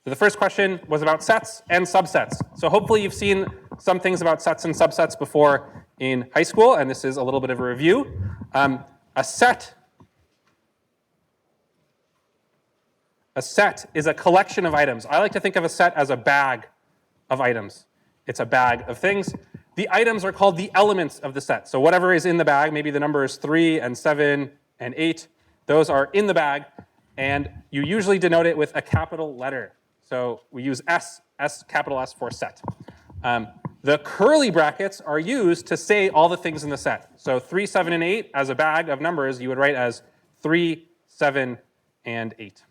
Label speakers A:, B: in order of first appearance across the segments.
A: So the first question was about sets and subsets. So hopefully you've seen some things about sets and subsets before in high school, and this is a little bit of a review. A set is a collection of items. I like to think of a set as a bag of items. It's a bag of things. The items are called the elements of the set. So whatever is in the bag, maybe the numbers 3 and 7 and 8, those are in the bag, and you usually denote it with a capital letter. So we use S, capital S for set. The curly brackets are used to say all the things in the set. So 3, 7, and 8 as a bag of numbers, you would write as 3, 7, and 8.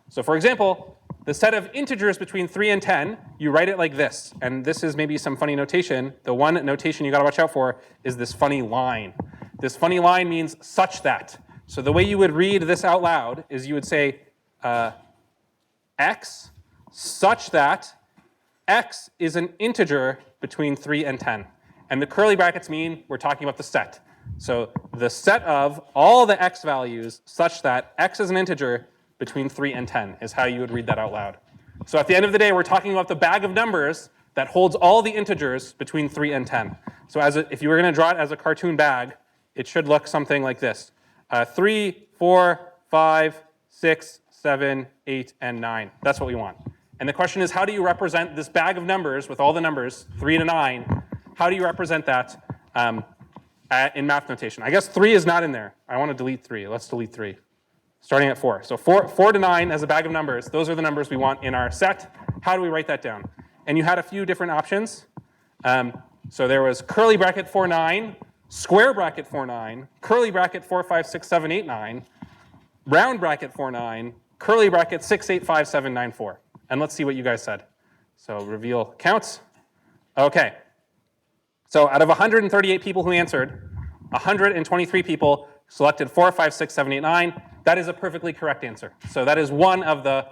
A: So for example, the set of integers between 3 and 10, you write it like this. And this is maybe some funny notation. The one notation you got to watch out for is this funny line. This funny line means such that. So the way you would read this out loud is you would say x such that x is an integer between 3 and 10. And the curly brackets mean we're talking about the set. So the set of all the x values such that x is an integer between 3 and 10 is how you would read that out loud. So at the end of the day, we're talking about the bag of numbers that holds all the integers between 3 and 10. So if you were going to draw it as a cartoon bag, it should look something like this. 3, 4, 5, 6, 7, 8, and 9. That's what we want. And the question is, how do you represent this bag of numbers with all the numbers, 3 to 9? How do you represent that in math notation? I guess 3 is not in there. I want to delete 3. Let's delete 3. Starting at 4. So 4 to 9 as a bag of numbers, those are the numbers we want in our set. How do we write that down? And you had a few different options. So there was curly bracket 4, 9, square bracket 4, 9, curly bracket 4, 5, 6, 7, 8, 9, round bracket 4, 9, curly bracket 6, 8, 5, 7, 9, 4. And let's see what you guys said. So reveal counts. OK. So out of 138 people who answered, 123 people selected 4, 5, 6, 7, 8, 9. That is a perfectly correct answer. So that is one of the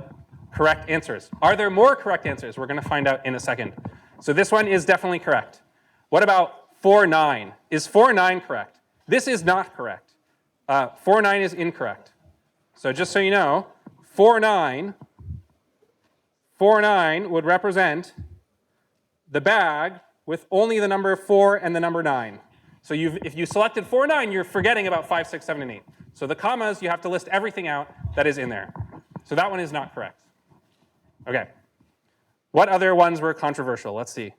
A: correct answers. Are there more correct answers? We're going to find out in a second. So this one is definitely correct. What about 4, 9? Is 4, 9 correct? This is not correct. 4, 9 is incorrect. So just so you know, 4, 9 would represent the bag with only the number 4 and the number 9. So if you selected 4, 9, you're forgetting about 5, 6, 7, and 8. So the commas, you have to list everything out that is in there. So that one is not correct. OK. What other ones were controversial? Let's see.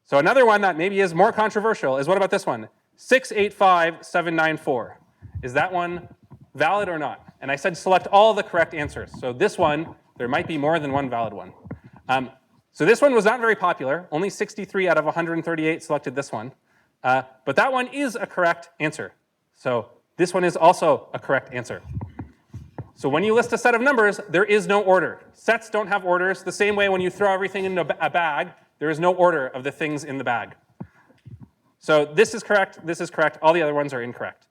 A: So another one that maybe is more controversial is, what about this one? 6, 8, 5, 7, 9, 4. Is that one valid or not? And I said select all the correct answers. So this one, there might be more than one valid one. So this one was not very popular. Only 63 out of 138 selected this one. But that one is a correct answer. So this one is also a correct answer. So when you list a set of numbers, there is no order. Sets don't have orders. The same way when you throw everything into a bag, there is no order of the things in the bag. So this is correct. This is correct. All the other ones are incorrect.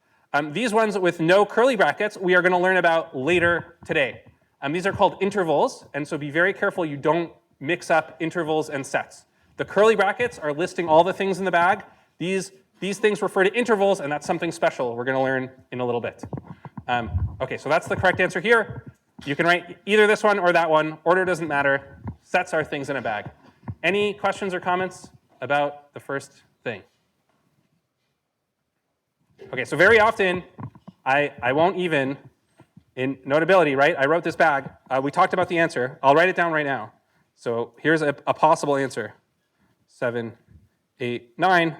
A: These ones with no curly brackets, we are going to learn about later today. These are called intervals. And so be very careful you don't mix up intervals and sets. The curly brackets are listing all the things in the bag. These things refer to intervals, and that's something special we're going to learn in a little bit. OK, so that's the correct answer here. You can write either this one or that one. Order doesn't matter. Sets are things in a bag. Any questions or comments about the first thing? OK, so very often, I won't even, in Notability, right? I wrote this bag. We talked about the answer. I'll write it down right now. So here's a possible answer. 7, 8, 9.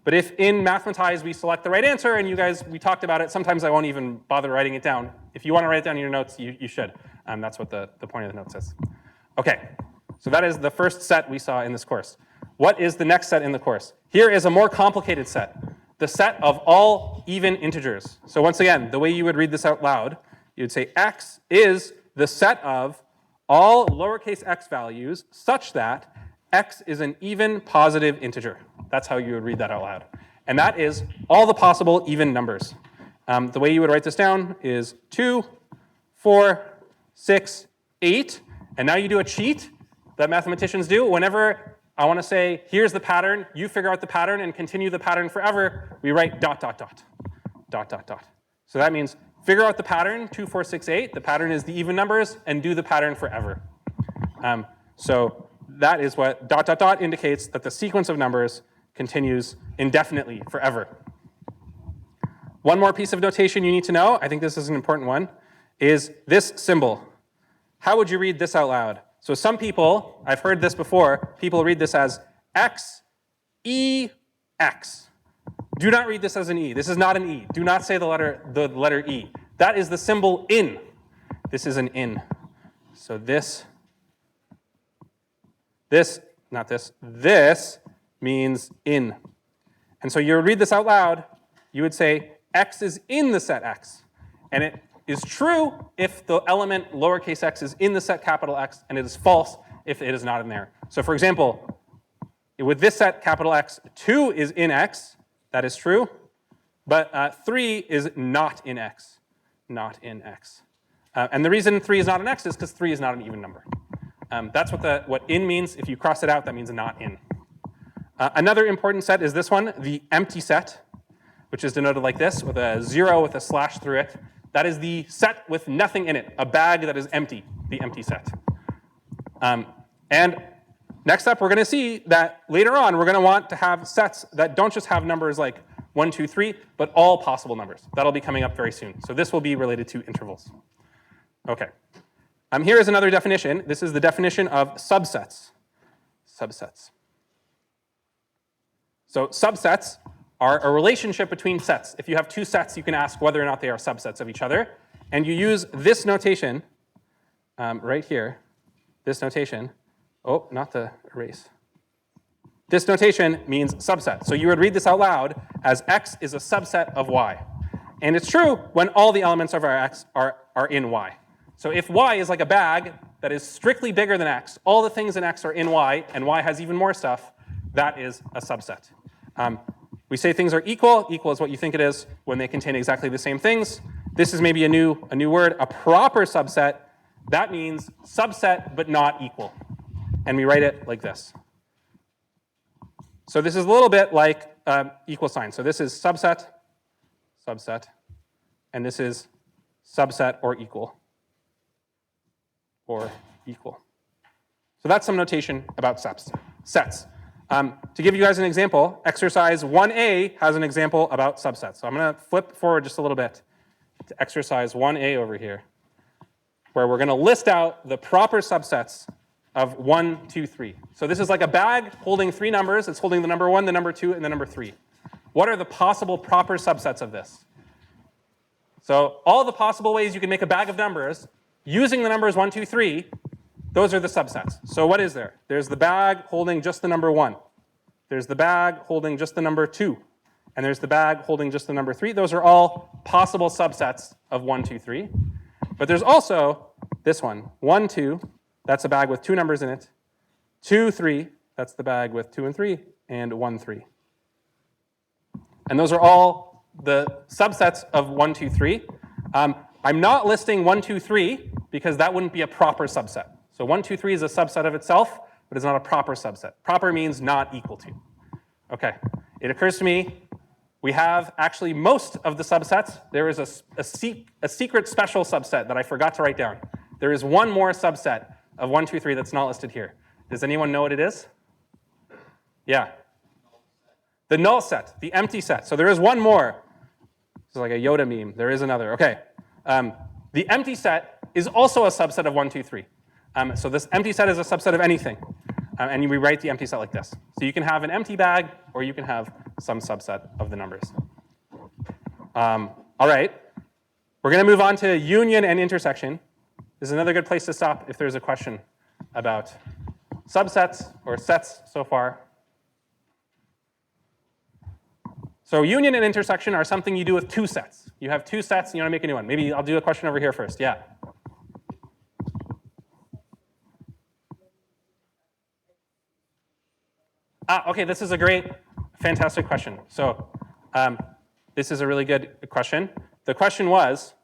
A: But if in Math1030 we select the right answer, and we talked about it, sometimes I won't even bother writing it down. If you want to write it down in your notes, you should. That's what the point of the note says. OK, so that is the first set we saw in this course. What is the next set in the course? Here is a more complicated set, the set of all even integers. So once again, the way you would read this out loud, you would say x is the set of all lowercase x values such that x is an even positive integer. That's how you would read that out loud. And that is all the possible even numbers. The way you would write this down is 2, 4, 6, 8. And now you do a cheat that mathematicians do. Whenever I want to say, here's the pattern, you figure out the pattern and continue the pattern forever, we write ... So that means figure out the pattern, 2, 4, 6, 8. The pattern is the even numbers, and do the pattern forever. So that is what ... indicates that the sequence of numbers continues indefinitely, forever. One more piece of notation you need to know, I think this is an important one, is this symbol. How would you read this out loud? So some people, I've heard this before, people read this as X, E, X. Do not read this as an E. This is not an E. Do not say the letter E. That is the symbol in. This is an in. So this means in. And so you would read this out loud, you would say X is in the set X. And it is true if the element lowercase x is in the set capital X, and it is false if it is not in there. So for example, with this set capital X, 2 is in X. That is true. But 3 is not in X. Not in X. And the reason 3 is not in X is because 3 is not an even number. That's what in means. If you cross it out, that means not in. Another important set is this one, the empty set, which is denoted like this, with a 0 with a slash through it. That is the set with nothing in it, a bag that is empty, the empty set. And next up, we're going to see that later on, we're going to want to have sets that don't just have numbers like 1, 2, 3, but all possible numbers. That'll be coming up very soon. So this will be related to intervals. OK. Here is another definition. This is the definition of subsets. Subsets. So subsets are a relationship between sets. If you have two sets, you can ask whether or not they are subsets of each other. And you use this notation right here, this notation. Oh, not the erase. This notation means subset. So you would read this out loud as x is a subset of y. And it's true when all the elements of our x are in y. So if y is like a bag that is strictly bigger than x, all the things in x are in y, and y has even more stuff, that is a subset. We say things are equal. Equal is what you think it is when they contain exactly the same things. This is maybe a new word, a proper subset. That means subset but not equal. And we write it like this. So this is a little bit like equal sign. So this is subset, subset, and this is subset or equal. Or equal. So that's some notation about sets. To give you guys an example, exercise 1A has an example about subsets. So I'm going to flip forward just a little bit to exercise 1A over here, where we're going to list out the proper subsets of 1, 2, 3. So this is like a bag holding 3 numbers. It's holding the number 1, the number 2, and the number 3. What are the possible proper subsets of this? So all the possible ways you can make a bag of numbers using the numbers 1, 2, 3, those are the subsets. So what is there? There's the bag holding just the number 1. There's the bag holding just the number 2. And there's the bag holding just the number 3. Those are all possible subsets of 1, 2, 3. But there's also this one, 1, 2. That's a bag with 2 numbers in it. 2, 3. That's the bag with 2 and 3. And 1, 3. And those are all the subsets of 1, 2, 3. I'm not listing 1, 2, 3 because that wouldn't be a proper subset. So 1, 2, 3 is a subset of itself, but it's not a proper subset. Proper means not equal to. OK. It occurs to me we have actually most of the subsets. There is a secret special subset that I forgot to write down. There is one more subset of 1, 2, 3 that's not listed here. Does anyone know what it is? Yeah. The null set, the empty set. So there is one more. This is like a Yoda meme. There is another. OK. The empty set is also a subset of 1, 2, 3. So this empty set is a subset of anything. And we write the empty set like this. So you can have an empty bag, or you can have some subset of the numbers. All right. We're going to move on to union and intersection. This is another good place to stop if there's a question about subsets or sets so far. So union and intersection are something you do with 2 sets. You have 2 sets, and you want to make a new one. Maybe I'll do a question over here first. Yeah. OK, this is a great, fantastic question. So this is a really good question. The question was,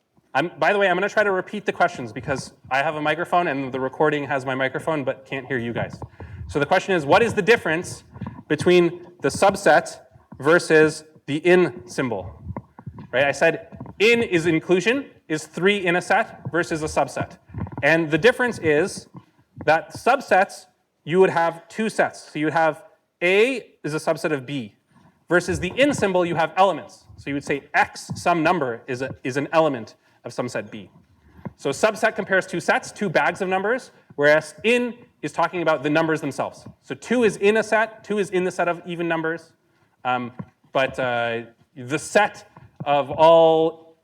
A: by the way, I'm going to try to repeat the questions because I have a microphone, and the recording has my microphone, but can't hear you guys. So the question is, what is the difference between the subset versus the in symbol? Right? I said In is inclusion, is 3 in a set versus a subset. And the difference is that subsets, you would have 2 sets. So you would have A is a subset of B, versus the in symbol, you have elements. So you would say X, some number, is an element of some set B. So subset compares 2 sets, 2 bags of numbers, whereas in is talking about the numbers themselves. So 2 is in a set, 2 is in the set of even numbers, but the set of all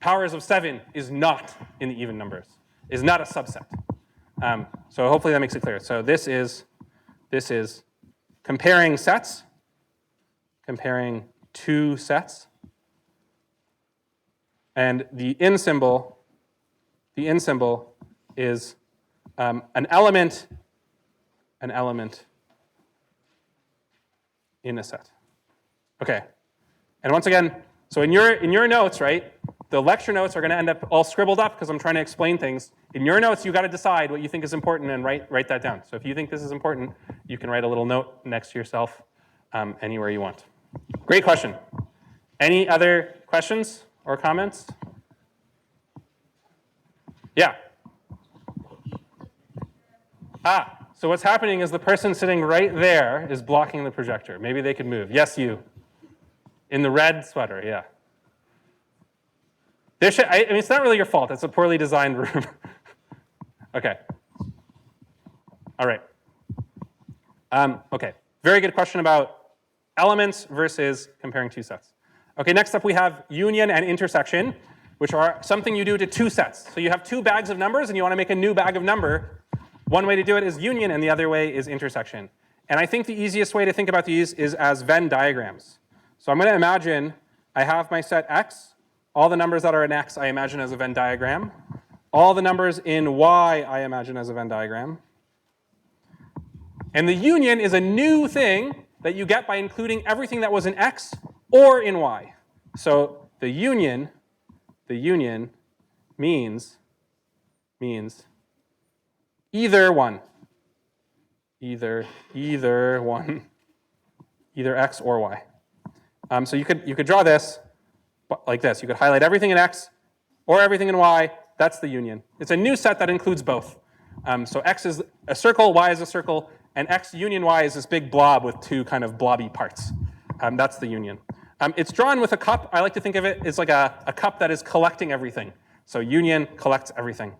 A: powers of 7 is not in the even numbers, is not a subset. So hopefully that makes it clear. So this is comparing sets, comparing 2 sets, and the in symbol is an element in a set. Okay. And once again, so in your notes, right, the lecture notes are going to end up all scribbled up because I'm trying to explain things. In your notes, you got to decide what you think is important and write that down. So if you think this is important, you can write a little note next to yourself anywhere you want. Great question. Any other questions or comments? Yeah. So what's happening is the person sitting right there is blocking the projector. Maybe they could move. Yes, you. In the red sweater, yeah. I mean, it's not really your fault. It's a poorly designed room. Okay. All right. Okay. Very good question about elements versus comparing 2 sets. Okay, next up we have union and intersection, which are something you do to 2 sets. So you have 2 bags of numbers and you want to make a new bag of number. One way to do it is union and the other way is intersection. And I think the easiest way to think about these is as Venn diagrams. So I'm going to imagine I have my set X. All the numbers that are in X I imagine as a Venn diagram. All the numbers in Y I imagine as a Venn diagram. And the union is a new thing that you get by including everything that was in X or in Y. So the union means either one. Either one. Either X or Y. So you could draw this like this. You could highlight everything in X or everything in Y. That's the union. It's a new set that includes both. So X is a circle, Y is a circle, and X union Y is this big blob with 2 kind of blobby parts. That's the union. It's drawn with a cup. I like to think of it as like a cup that is collecting everything. So union collects everything.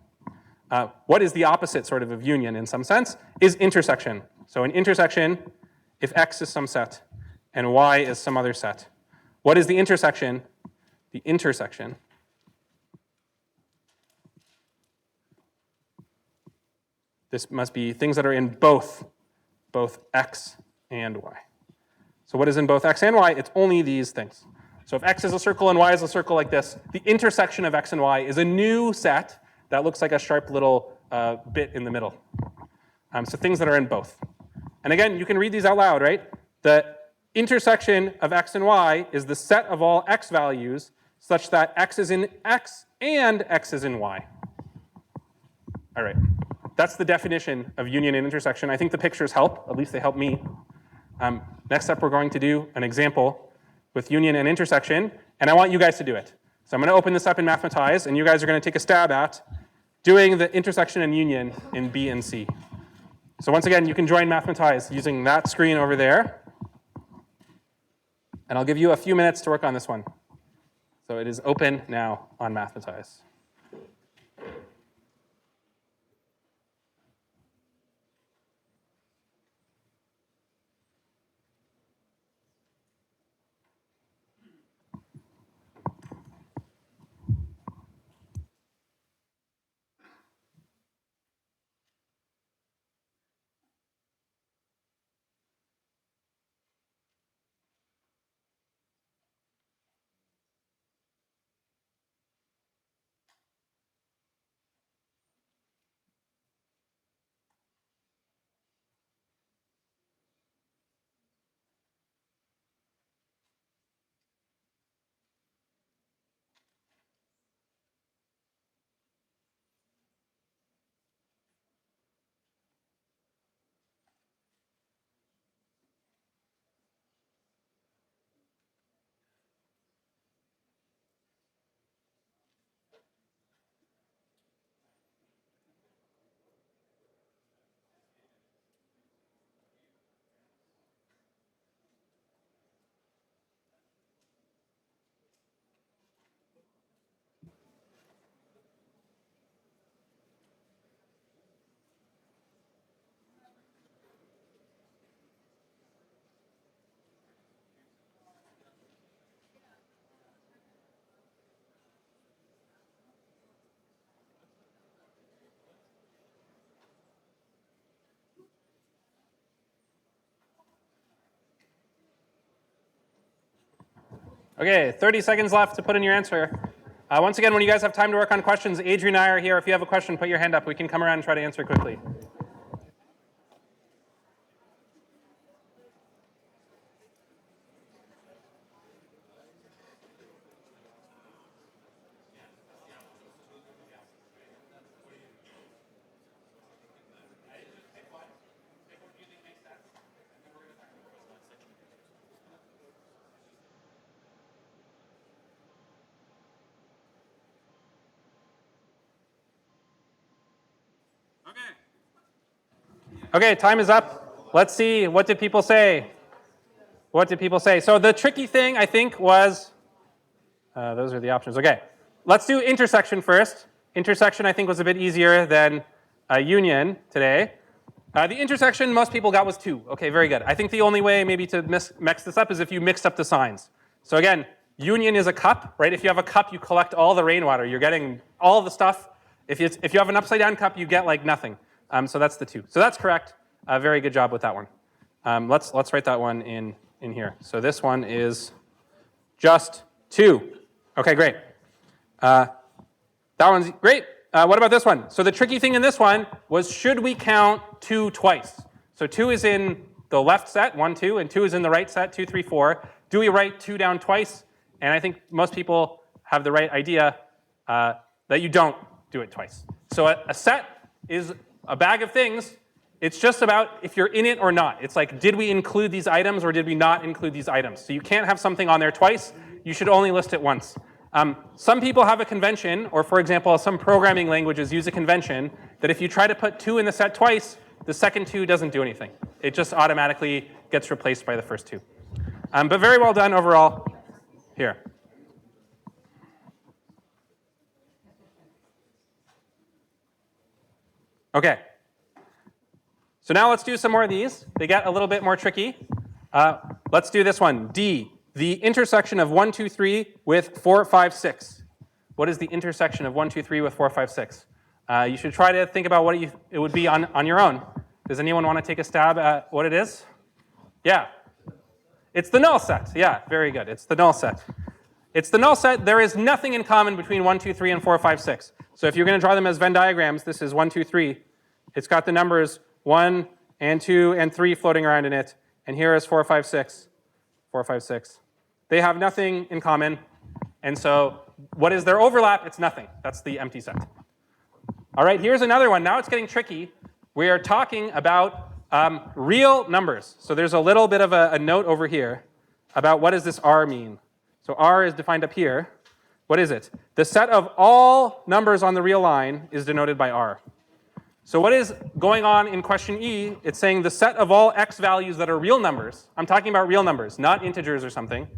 A: What is the opposite sort of union in some sense is intersection. So an intersection, if X is some set and Y is some other set. What is the intersection? The intersection this must be things that are in both X and Y. So what is in both X and Y? It's only these things. So if X is a circle and Y is a circle like this, the intersection of X and Y is a new set that looks like a sharp little bit in the middle. So things that are in both. And again, you can read these out loud, right? The intersection of X and Y is the set of all X values such that X is in X and X is in Y. All right. That's the definition of union and intersection. I think the pictures help. At least they help me. Next up, we're going to do an example with union and intersection. And I want you guys to do it. So I'm going to open this up in Math1030, and you guys are going to take a stab at doing the intersection and union in B and C. So once again, you can join Math1030 using that screen over there. And I'll give you a few minutes to work on this one. So it is open now on Math1030. Okay, 30 seconds left to put in your answer. Once again, when you guys have time to work on questions, Adrian and I are here. If you have a question, put your hand up. We can come around and try to answer quickly. Okay, time is up. Let's see, what did people say? What did people say? So the tricky thing, I think, was, those are the options. Okay, let's do intersection first. Intersection, I think, was a bit easier than union today. The intersection most people got was 2. Okay, very good. I think the only way maybe to mix this up is if you mixed up the signs. So again, union is a cup, right? If you have a cup, you collect all the rainwater. You're getting all the stuff. If you have an upside down cup, you get like nothing. So that's the 2. So that's correct. Very good job with that one. Let's write that one in here. So this one is just 2. Okay, great. That one's great. What about this one? So the tricky thing in this one was, should we count 2 twice? So 2 is in the left set, 1, 2, and 2 is in the right set, 2, 3, 4. Do we write 2 down twice? And I think most people have the right idea that you don't do it twice. So a set is a bag of things. It's just about if you're in it or not. It's like, did we include these items or did we not include these items? So you can't have something on there twice. You should only list it once. Some people have a convention, or for example, some programming languages use a convention that if you try to put 2 in the set twice, the second 2 doesn't do anything. It just automatically gets replaced by the first 2. But very well done overall here. Okay. So now let's do some more of these. They get a little bit more tricky. Let's do this one. D, the intersection of 1, 2, 3 with 4, 5, 6. What is the intersection of 1, 2, 3 with 4, 5, 6? You should try to think about what it would be on your own. Does anyone want to take a stab at what it is? Yeah. It's the null set. Yeah, very good. It's the null set. It's the null set. There is nothing in common between 1, 2, 3, and 4, 5, 6. So if you're going to draw them as Venn diagrams, this is 1, 2, 3. It's got the numbers 1 and 2 and 3 floating around in it. And here is 4, 5, 6. 4, 5, 6. They have nothing in common. And so what is their overlap? It's nothing. That's the empty set. All right, here's another one. Now it's getting tricky. We are talking about real numbers. So there's a little bit of a note over here about what does this R mean. So R is defined up here. What is it? The set of all numbers on the real line is denoted by R. So what is going on in question E? It's saying the set of all x values that are real numbers. I'm talking about real numbers, not integers or something.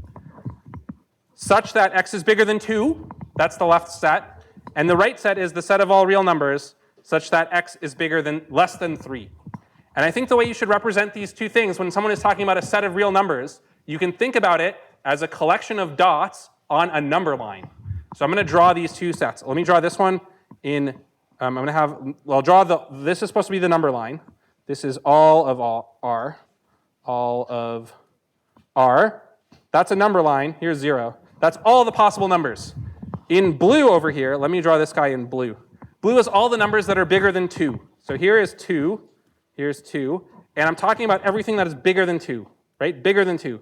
A: Such that x is bigger than 2. That's the left set. And the right set is the set of all real numbers such that x is less than 3. And I think the way you should represent these two things, when someone is talking about a set of real numbers, you can think about it as a collection of dots on a number line. So I'm going to draw these two sets. Let me draw this one in, I'm going to have, I'll draw this is supposed to be the number line. This is all of R. All of R. That's a number line. Here's 0. That's all the possible numbers. In blue over here, let me draw this guy in blue. Blue is all the numbers that are bigger than 2. So here is 2. Here's 2. And I'm talking about everything that is bigger than 2, right? Bigger than 2.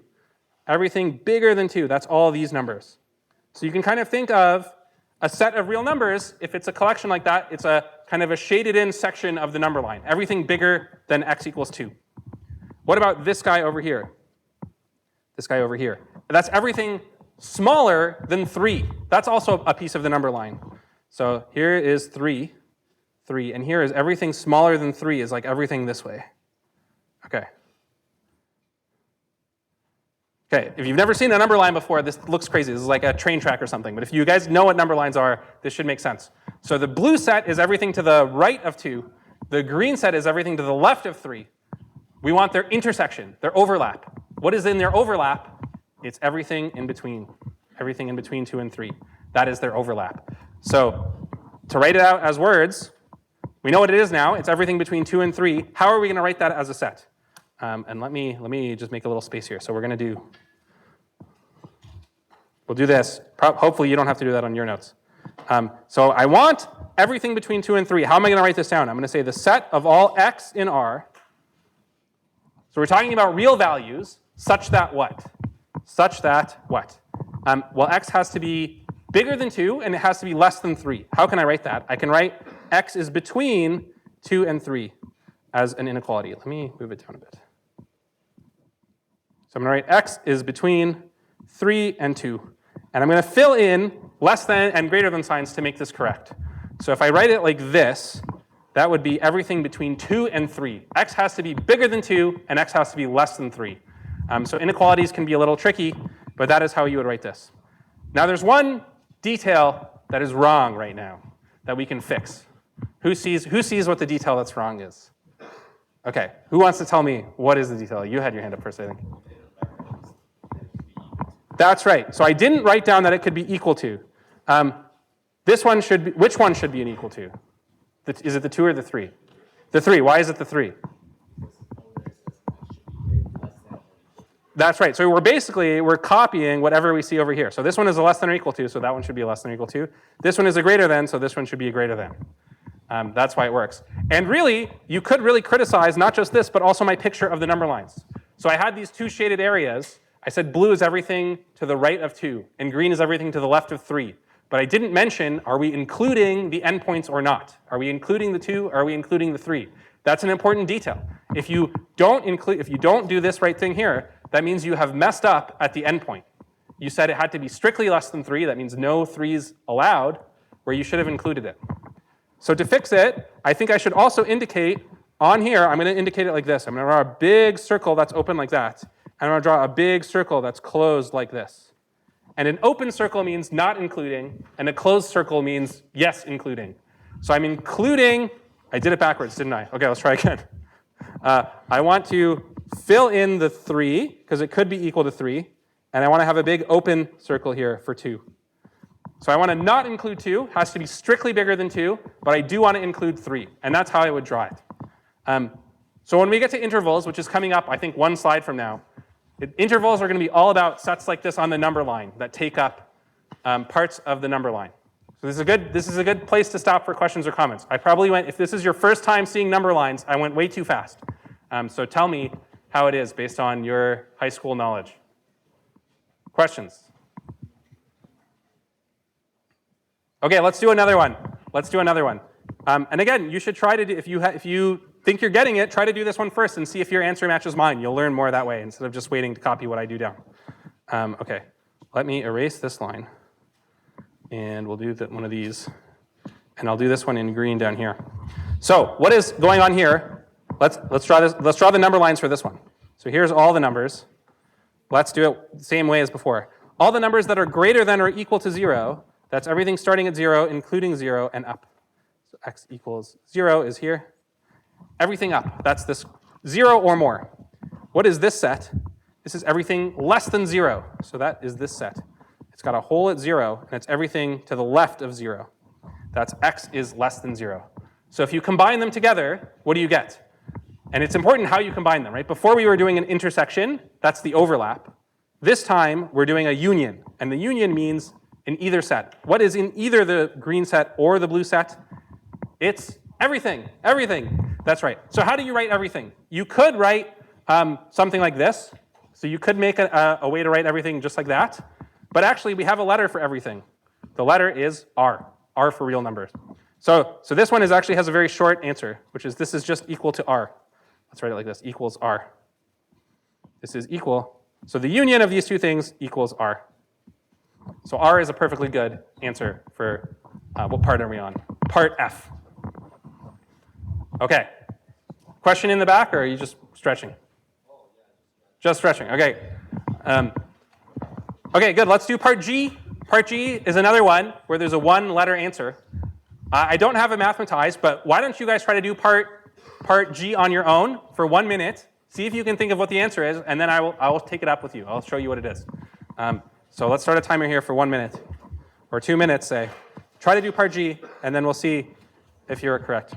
A: Everything bigger than 2. That's all these numbers. So you can kind of think of a set of real numbers. If it's a collection like that, it's a kind of a shaded in section of the number line. Everything bigger than x equals 2. What about this guy over here? This guy over here. That's everything smaller than 3. That's also a piece of the number line. So here is 3, and here is everything smaller than 3 is like everything this way. Okay. Okay, if you've never seen a number line before, this looks crazy. This is like a train track or something. But if you guys know what number lines are, this should make sense. So the blue set is everything to the right of 2. The green set is everything to the left of 3. We want their intersection, their overlap. What is in their overlap? It's everything in between. Everything in between 2 and 3. That is their overlap. So to write it out as words, we know what it is now. It's everything between 2 and 3. How are we going to write that as a set? And let me just make a little space here. So we're going to do We'll do this. Hopefully you don't have to do that on your notes. So I want everything between 2 and 3. How am I going to write this down? I'm going to say the set of all x in R. So we're talking about real values such that what? Such that what? Well, x has to be bigger than 2, and it has to be less than 3. How can I write that? I can write x is between 2 and 3 as an inequality. Let me move it down a bit. So I'm going to write x is between 3 and 2. And I'm going to fill in less than and greater than signs to make this correct. So if I write it like this, that would be everything between 2 and 3. X has to be bigger than 2, and x has to be less than 3. So inequalities can be a little tricky, but that is how you would write this. Now there's one detail that is wrong right now that we can fix. Who sees what the detail that's wrong is? Okay, who wants to tell me what is the detail? You had your hand up first, I think. That's right. So I didn't write down that it could be equal to. This one should be, which one should be an equal to? Is it the 2 or the 3? The 3. Why is it the 3? That's right. So we're copying whatever we see over here. So this one is a less than or equal to, so that one should be a less than or equal to. This one is a greater than, so this one should be a greater than. That's why it works. And really, you could really criticize not just this, but also my picture of the number lines. So I had these 2 shaded areas. I said blue is everything to the right of 2, and green is everything to the left of 3. But I didn't mention, are we including the endpoints or not? Are we including the 2? Are we including the 3? That's an important detail. If you don't do this right thing here, that means you have messed up at the endpoint. You said it had to be strictly less than 3. That means no 3s allowed, where you should have included it. So to fix it, I think I should also indicate on here, I'm going to indicate it like this. I'm going to draw a big circle that's open like that. And I'm going to draw a big circle that's closed like this. And an open circle means not including, and a closed circle means yes, including. So I'm including, I did it backwards, didn't I? Okay, let's try again. I want to fill in the 3, because it could be equal to 3. And I want to have a big open circle here for 2. So I want to not include 2, has to be strictly bigger than 2, but I do want to include 3. And that's how I would draw it. So when we get to intervals, which is coming up, I think, one slide from now, intervals are going to be all about sets like this on the number line that take up parts of the number line. So this is a good place to stop for questions or comments. I probably went, if this is your first time seeing number lines, I went way too fast. So tell me how it is based on your high school knowledge. Questions? Okay, let's do another one. And again, you should try to do, if you think you're getting it, try to do this one first and see if your answer matches mine. You'll learn more that way instead of just waiting to copy what I do down. Okay, let me erase this line. And we'll do one of these. And I'll do this one in green down here. So what is going on here? Let's draw the number lines for this one. So here's all the numbers. Let's do it the same way as before. All the numbers that are greater than or equal to 0, that's everything starting at 0, including 0, and up. So x equals 0 is here. Everything up, that's this 0 or more. What is this set? This is everything less than 0. So that is this set. It's got a hole at 0, and it's everything to the left of 0. That's x is less than 0. So if you combine them together, what do you get? And it's important how you combine them, right? Before we were doing an intersection, that's the overlap. This time, we're doing a union. And the union means in either set. What is in either the green set or the blue set? It's everything, everything. That's right. So how do you write everything? You could write something like this. So you could make a way to write everything just like that. But actually, we have a letter for everything. The letter is R, R for real numbers. So this one actually has a very short answer, which is this is just equal to R. Let's write it like this, equals R. This is equal. So the union of these two things equals R. So R is a perfectly good answer for, what part are we on? Part F. Okay. Question in the back, or are you just stretching? Just stretching, okay. Okay, good, let's do part G. Part G is another one where there's a one-letter answer. I don't have it mathematized, but why don't you guys try to do part G on your own for 1 minute, see if you can think of what the answer is, and then I will take it up with you. I'll show you what it is. So let's start a timer here for 1 minute, or 2 minutes, say. Try to do part G, and then we'll see if you're correct.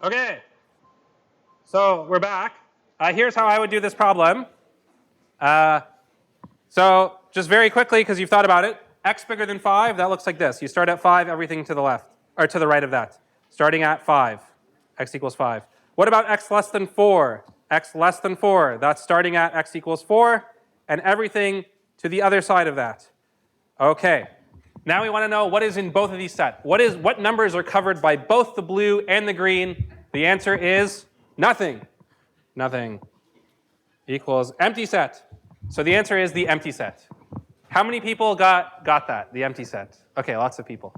A: Okay, so we're back. Here's how I would do this problem. So just very quickly, because you've thought about it, x bigger than 5, that looks like this. You start at 5, everything to the left, or to the right of that. Starting at 5, x equals 5. What about x less than 4? X less than 4, that's starting at x equals 4, and everything to the other side of that. Okay, now we want to know what is in both of these sets. What numbers are covered by both the blue and the green? The answer is nothing. Nothing equals empty set. So the answer is the empty set. How many people got that, the empty set? Okay, lots of people.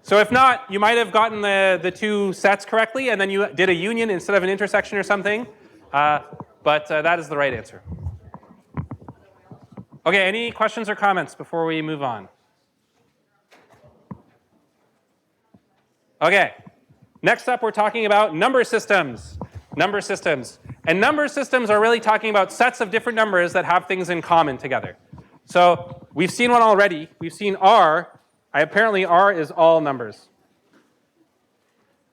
A: So if not, you might have gotten the two sets correctly, and then you did a union instead of an intersection or something. But that is the right answer. Okay, any questions or comments before we move on? Okay, next up we're talking about number systems. Number systems. And number systems are really talking about sets of different numbers that have things in common together. So we've seen one already. We've seen R. Apparently R is all numbers.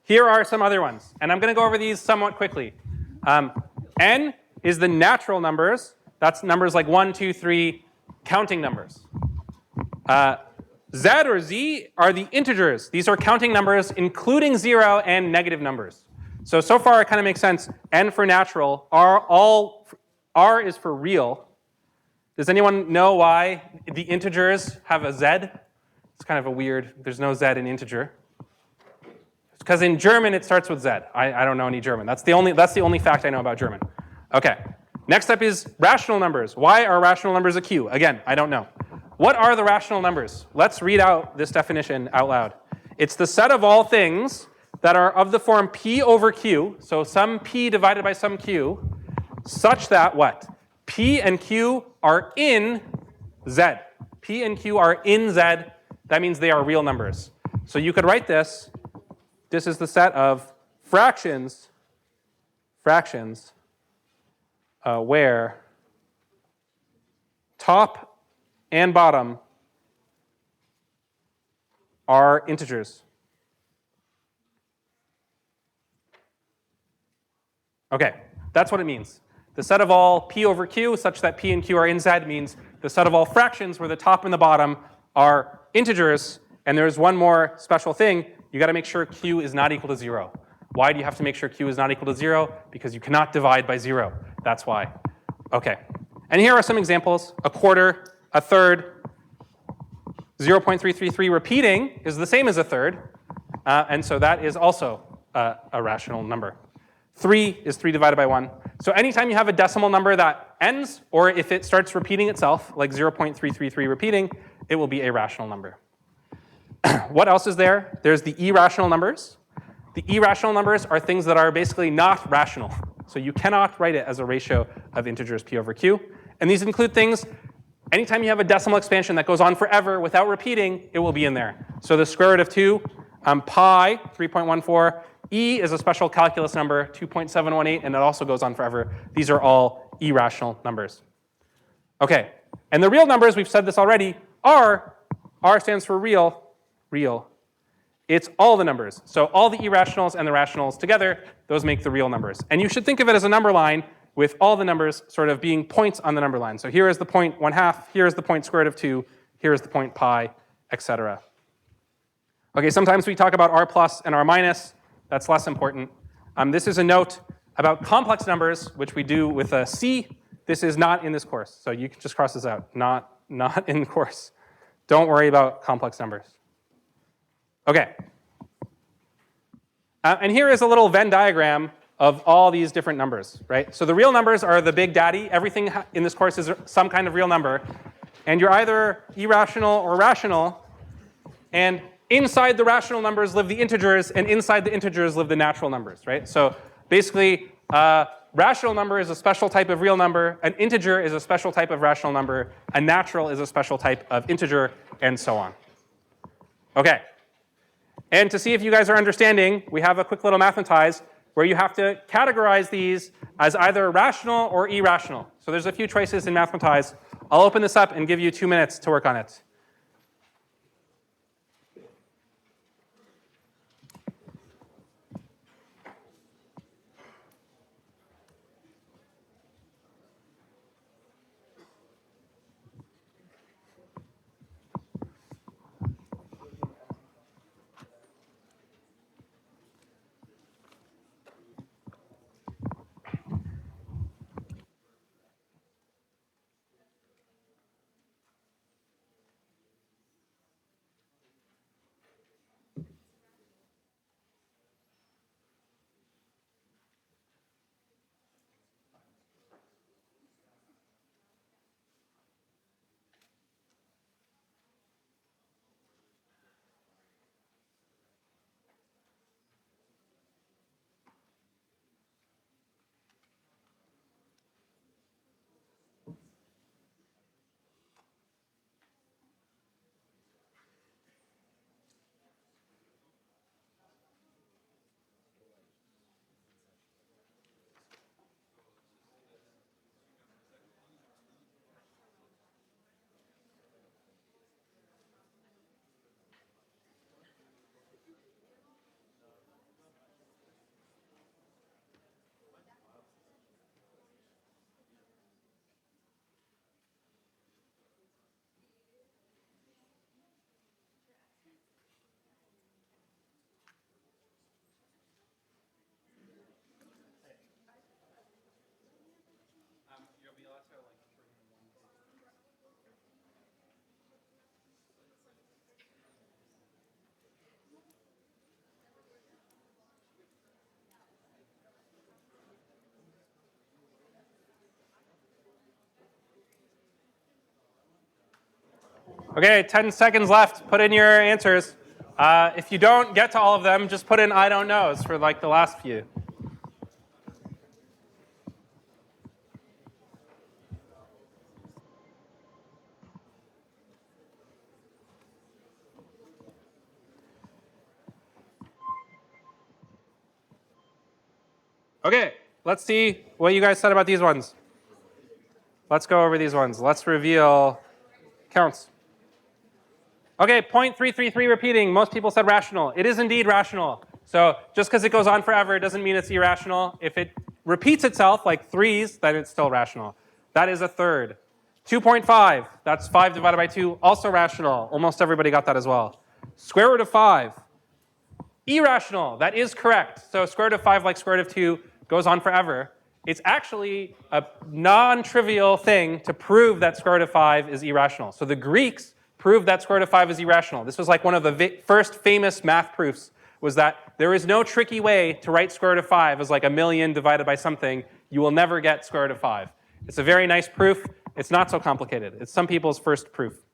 A: Here are some other ones. And I'm going to go over these somewhat quickly. N is the natural numbers. That's numbers like 1, 2, 3, counting numbers. Z or Z are the integers. These are counting numbers, including 0 and negative numbers. So far it kind of makes sense. N for natural, R is for real. Does anyone know why the integers have a Z? It's kind of a weird, there's no Z in integer. Because in German it starts with Z. I don't know any German. That's the only fact I know about German. Okay. Next up is rational numbers. Why are rational numbers a Q? Again, I don't know. What are the rational numbers? Let's read out this definition out loud. It's the set of all things that are of the form P over Q, so some P divided by some Q, such that what? P and Q are in Z. P and Q are in Z. That means they are real numbers. So you could write this. This is the set of fractions where top and bottom are integers. Okay, that's what it means. The set of all P over Q such that P and Q are in Z means the set of all fractions where the top and the bottom are integers. And there's one more special thing. You got to make sure Q is not equal to 0. Why do you have to make sure Q is not equal to 0? Because you cannot divide by 0. That's why. Okay. And here are some examples. A quarter, a third, 0.333 repeating is the same as a third. And so that is also a rational number. 3 is 3 divided by 1. So anytime you have a decimal number that ends, or if it starts repeating itself, like 0.333 repeating, it will be a rational number. What else is there? There's the irrational numbers. The irrational numbers are things that are basically not rational. So you cannot write it as a ratio of integers P over Q. And these include things, anytime you have a decimal expansion that goes on forever without repeating, it will be in there. So the square root of 2, pi, 3.14, E is a special calculus number, 2.718, and it also goes on forever. These are all irrational numbers. Okay, and the real numbers, we've said this already, R stands for real. It's all the numbers. So all the irrationals and the rationals together, those make the real numbers. And you should think of it as a number line with all the numbers sort of being points on the number line. So here is the point 1/2, here is the point square root of 2, here is the point pi, etc. Okay, sometimes we talk about R plus and R minus. That's less important. This is a note about complex numbers, which we do with a C. This is not in this course, so you can just cross this out. Not in the course. Don't worry about complex numbers. Okay. And here is a little Venn diagram of all these different numbers, right? So the real numbers are the big daddy. Everything in this course is some kind of real number. And you're either irrational or rational. And inside the rational numbers live the integers, and inside the integers live the natural numbers, right? So basically, rational number is a special type of real number. An integer is a special type of rational number. A natural is a special type of integer, and so on. Okay. And to see if you guys are understanding, we have a quick little mathematize where you have to categorize these as either rational or irrational. So there's a few choices in mathematize. I'll open this up and give you 2 minutes to work on it. Okay, 10 seconds left. Put in your answers. If you don't get to all of them, just put in I don't knows for like the last few. Okay, let's see what you guys said about these ones. Let's go over these ones. Let's reveal counts. Okay, 0.333 repeating. Most people said rational. It is indeed rational. So just because it goes on forever doesn't mean it's irrational. If it repeats itself like threes, then it's still rational. That is a third. 2.5, that's 5 divided by 2, also rational. Almost everybody got that as well. Square root of 5, irrational. That is correct. So square root of 5, like square root of 2, goes on forever. It's actually a non-trivial thing to prove that square root of 5 is irrational. So the Greeks proved that square root of 5 is irrational. This was like one of the first famous math proofs, was that there is no tricky way to write square root of 5 as like a million divided by something. You will never get square root of 5. It's a very nice proof. It's not so complicated. It's some people's first proof.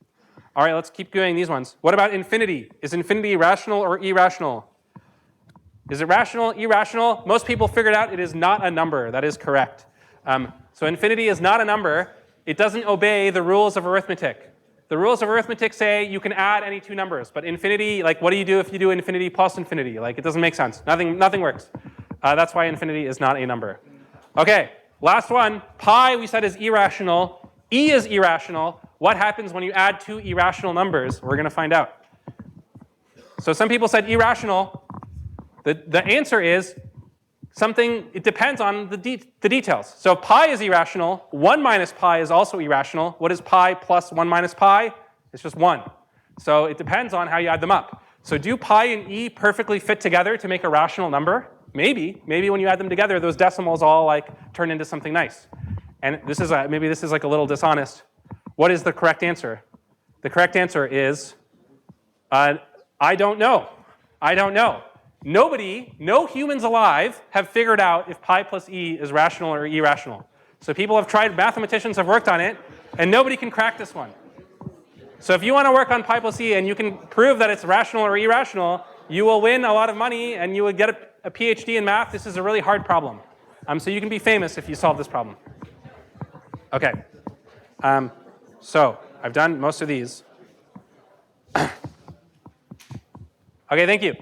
A: All right, let's keep doing these ones. What about infinity? Is infinity rational or irrational? Is it rational, irrational? Most people figured out it is not a number. That is correct. So infinity is not a number. It doesn't obey the rules of arithmetic. The rules of arithmetic say you can add any two numbers, but infinity, like what do you do if you do infinity plus infinity? Like it doesn't make sense. Nothing works. That's why infinity is not a number. Okay, last one. Pi we said is irrational. E is irrational. What happens when you add two irrational numbers? We're going to find out. So some people said irrational. The answer is something, it depends on the details. So pi is irrational. 1 minus pi is also irrational. What is pi plus 1 minus pi? It's just 1. So it depends on how you add them up. So do pi and e perfectly fit together to make a rational number? Maybe. Maybe when you add them together, those decimals all like turn into something nice. And this is maybe this is like a little dishonest. What is the correct answer? The correct answer is, I don't know. I don't know. Nobody, no humans alive, have figured out if pi plus e is rational or irrational. So people have tried, mathematicians have worked on it, and nobody can crack this one. So if you want to work on pi plus e and you can prove that it's rational or irrational, you will win a lot of money and you will get a PhD in math. This is a really hard problem. So you can be famous if you solve this problem. Okay. So I've done most of these. Okay, thank you.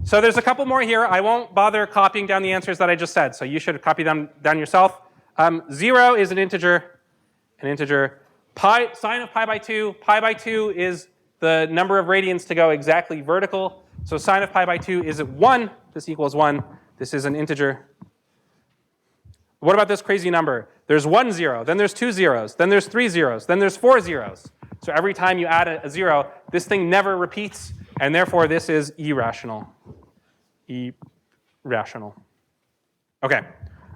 A: So there's a couple more here. I won't bother copying down the answers that I just said, so you should copy them down yourself. 0 is an integer. Pi, sine of pi by 2 is the number of radians to go exactly vertical. So sine of pi by 2 is 1. This equals 1. This is an integer. What about this crazy number? There's 1 0, then there's 2 zeros, then there's 3 zeros, then there's 4 zeros. So every time you add a 0, this thing never repeats, and therefore this is irrational. Irrational. Okay.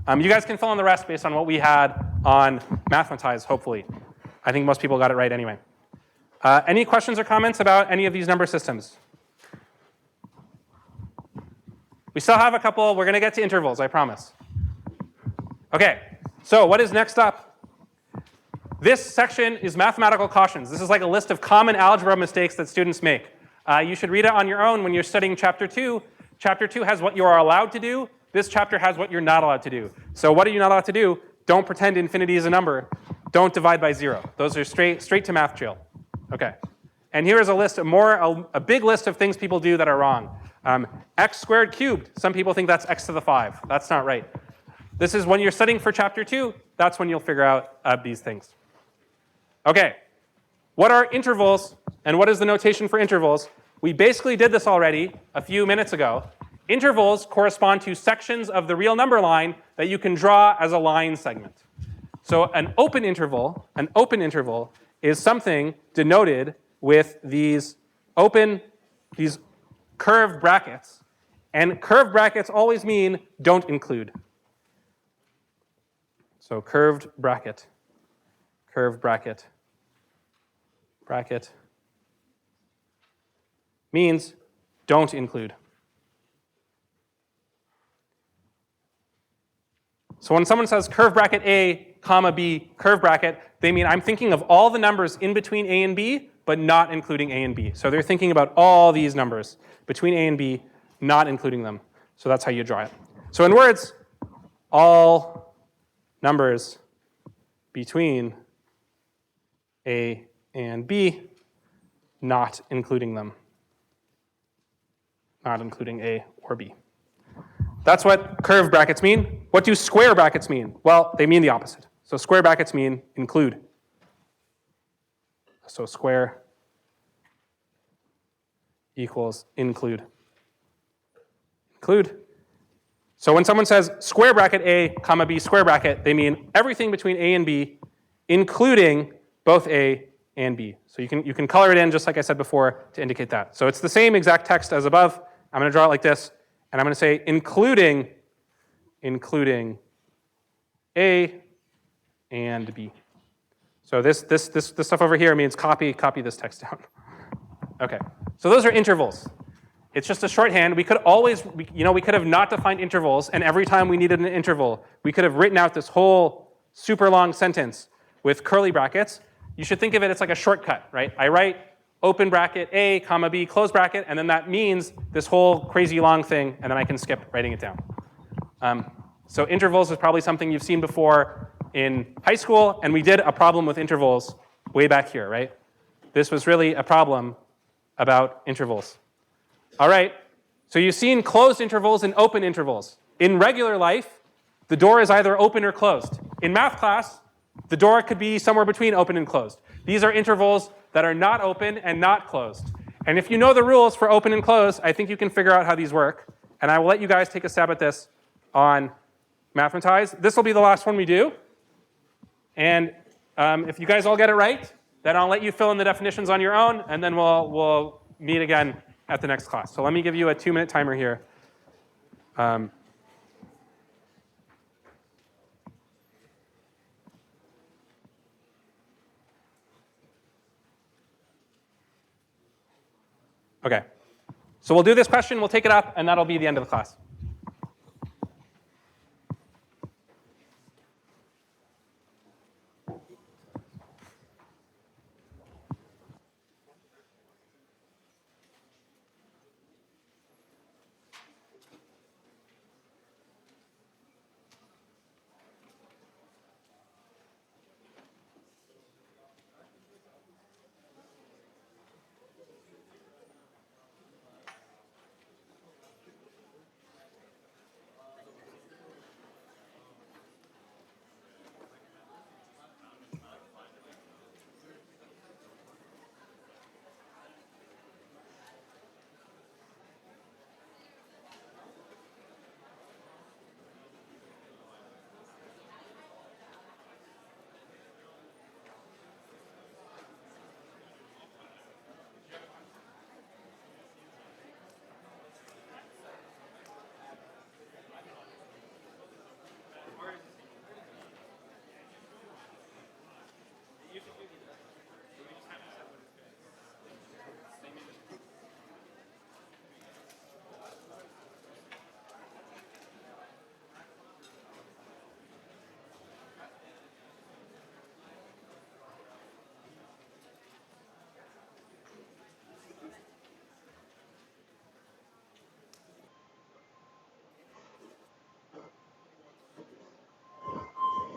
A: You guys can fill in the rest based on what we had on Mathematize, hopefully. I think most people got it right anyway. Any questions or comments about any of these number systems? We still have a couple. We're going to get to intervals, I promise. Okay, so what is next up? This section is mathematical cautions. This is like a list of common algebra mistakes that students make. You should read it on your own when you're studying Chapter 2. Chapter 2 has what you are allowed to do. This chapter has what you're not allowed to do. So what are you not allowed to do? Don't pretend infinity is a number. Don't divide by 0. Those are straight to math jail. Okay. And here is a list, a big list of things people do that are wrong. X squared cubed. Some people think that's x to the 5. That's not right. This is when you're studying for Chapter 2. That's when you'll figure out these things. Okay. What are intervals, and what is the notation for intervals? We basically did this already a few minutes ago. Intervals correspond to sections of the real number line that you can draw as a line segment. So an open interval is something denoted with these curved brackets. And curved brackets always mean don't include. So curved bracket, means don't include. So when someone says curved bracket A, comma B, curved bracket, they mean I'm thinking of all the numbers in between A and B, but not including A and B. So they're thinking about all these numbers between A and B, not including them. So that's how you draw it. So in words, all numbers between A and B, not including them. Not including A or B. That's what curved brackets mean. What do square brackets mean? Well, they mean the opposite. So square brackets mean include. So square equals include. Include. So when someone says square bracket A, comma B square bracket, they mean everything between A and B, including both A and B. So you can color it in just like I said before to indicate that. So it's the same exact text as above. I'm going to draw it like this, and I'm going to say including A and B. So this stuff over here means copy this text down. Okay. So those are intervals. It's just a shorthand. We could always, we could have not defined intervals, and every time we needed an interval, we could have written out this whole super long sentence with curly brackets. You should think of it as like a shortcut, right? I write open bracket A, comma B, close bracket, and then that means this whole crazy long thing, and then I can skip writing it down. So intervals is probably something you've seen before in high school, and we did a problem with intervals way back here, right? This was really a problem about intervals. All right, so you've seen closed intervals and open intervals. In regular life, the door is either open or closed. In math class, the door could be somewhere between open and closed. These are intervals that are not open and not closed. And if you know the rules for open and closed, I think you can figure out how these work. And I will let you guys take a stab at this on Mathematize. This will be the last one we do. And if you guys all get it right, then I'll let you fill in the definitions on your own, and then we'll meet again at the next class. So let me give you a 2-minute timer here. Okay. So we'll do this question, we'll take it up, and that'll be the end of the class.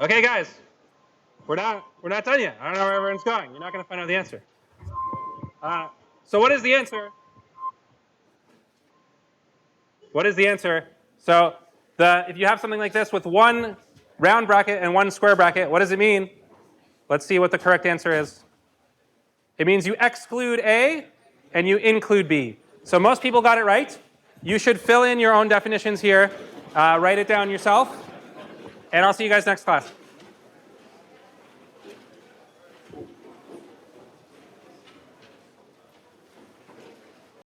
A: Okay, guys, we're not done yet. I don't know where everyone's going. You're not going to find out the answer. So what is the answer? What is the answer? So if you have something like this with one round bracket and one square bracket, what does it mean? Let's see what the correct answer is. It means you exclude A and you include B. So most people got it right. You should fill in your own definitions here. Write it down yourself. And I'll see you guys next class.